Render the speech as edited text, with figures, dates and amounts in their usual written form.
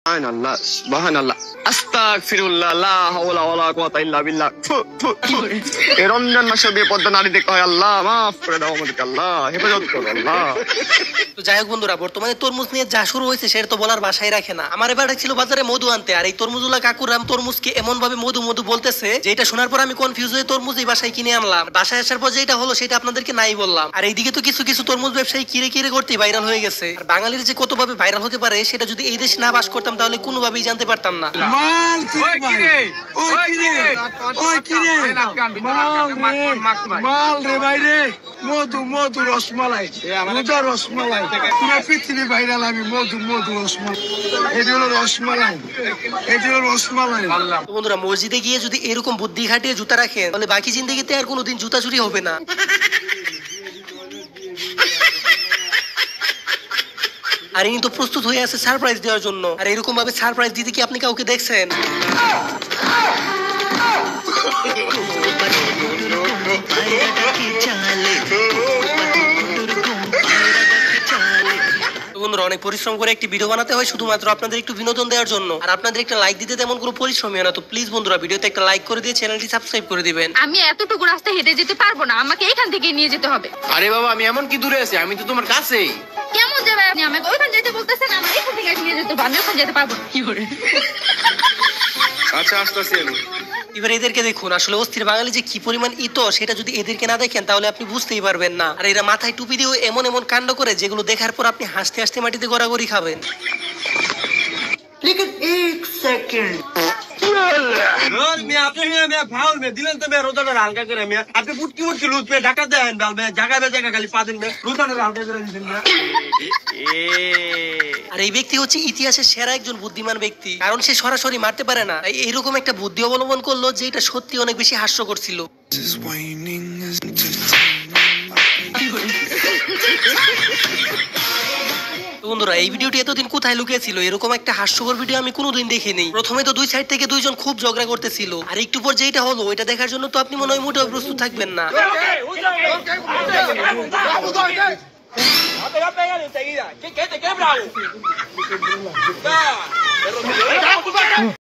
সুবহানাল্লাহ সুবহানাল্লাহ আস্তাগফিরুল্লাহ লা হাওলা ওয়ালা কুওয়াতা ইল্লা বিল্লাহ। এই রমজান মাসে বেপরদা নারী দেখতে হয়, আল্লাহ মাফ করে দাও আমাদেরকে, আল্লাহ হেফাজত করো আল্লাহ। তো যাই হোক বন্ধুরা, বর্তমানে তরমুজ নিয়ে যা শুরু হয়েছে সেটা তো বলার ভাষাই রাখে না। আমার এবার ছিল বাজারে মধু আনতে, আর এই তরমুজুলা কাকুরাম তরমুজকে এমন ভাবে মধু মধু বলতেছে যে এটা শোনার পর আমি কনফিউজ হয়ে তরমুজ এই বাসায় কিনে আনলাম। বাসায় আসার পর যেটা হলো সেটা আপনাদেরকে নাই বললাম। আর এইদিকে তো কিছু কিছু তরমুজ ব্যবসায়ী কিরে কিরে করতে ভাইরাল হয়ে গেছে। আর বাঙালির যে কত ভাবে ভাইরাল হতে পারে সেটা যদি এই দেশে না বাস করতাম তাহলে কোনোভাবেই জানতে পারতাম না। মাল রে বাইরে মধু মধু রসমালাই, মধু রসমালাই পুরো পৃথিবী ভাইরাল। আমি মধু মধু রসমালাই, এটি হলো রসমালাই, এটি হলো রসমালাই। তো বন্ধুরা, মসজিদে গিয়ে যদি এরকম বুদ্ধি খাটিয়ে জুতা রাখেন তাহলে বাকি জিন্দেগিতে আর কোনোদিন জুতা চুরি হবে না। আর ইনি তো প্রস্তুত হয়ে আছে সারপ্রাইজ দেওয়ার জন্য। আর এরকম ভাবে সারপ্রাইজ দিতে কি আপনি কাউকে দেখছেন? বন্ধুরা, অনেক পরিশ্রম করে একটি ভিডিও বানাতে হয় শুধুমাত্র আপনাদের একটু বিনোদন দেওয়ার জন্য। আর আপনাদের একটা লাইক দিতে তেমন কোনো পরিশ্রমই হয় না। তো প্লিজ বন্ধুরা, ভিডিওতে একটা লাইক করে দিয়ে চ্যানেলটি সাবস্ক্রাইব করে দিবেন। আমি এতটুকু রাস্তা হেঁটে যেতে পারবো না, আমাকে এখান থেকে নিয়ে যেতে হবে। আরে বাবা, আমি এমন কি দূরে আছি? আমি তো তোমার কাছেই। কেমন যাবে? আপনি আমাকে ওইখানে যেতে বলতেছেন, আমার এখান থেকে নিয়ে যেতে হবে। আমি ওখানে যেতে পারবো না। কি করে? আচ্ছা, আসতেছি আমি। এবার এদেরকে দেখুন, আসলে অস্থির বাঙালি যে কি পরিমাণ ইতো সেটা যদি এদেরকে না দেখেন তাহলে আপনি বুঝতেই পারবেন না। আর এরা মাথায় টুপি দিয়েও এমন এমন কাণ্ড করে যেগুলো দেখার পর আপনি হাসতে হাসতে মাটিতে গড়াগড়ি খাবেন। আর এই ব্যক্তি হচ্ছে ইতিহাসের সেরা একজন বুদ্ধিমান ব্যক্তি, কারণ সে সরাসরি মারতে পারে না। এইরকম একটা বুদ্ধি অবলম্বন করলো যে এটা সত্যি অনেক বেশি হাস্যকর ছিল। বন্ধুরা, এই ভিডিওটি এতদিন কোথায় লুকিয়েছিল? এরকম একটা হাস্যকর ভিডিও আমি কোনোদিন দেখিনি। প্রথমে তো দুই সাইড থেকে দুইজন খুব ঝগড়া করতেছিল, আর একটু পর যেটা হলো ওইটা দেখার জন্য তো আপনি মনে হয় মোটেও প্রস্তুত থাকবেন না।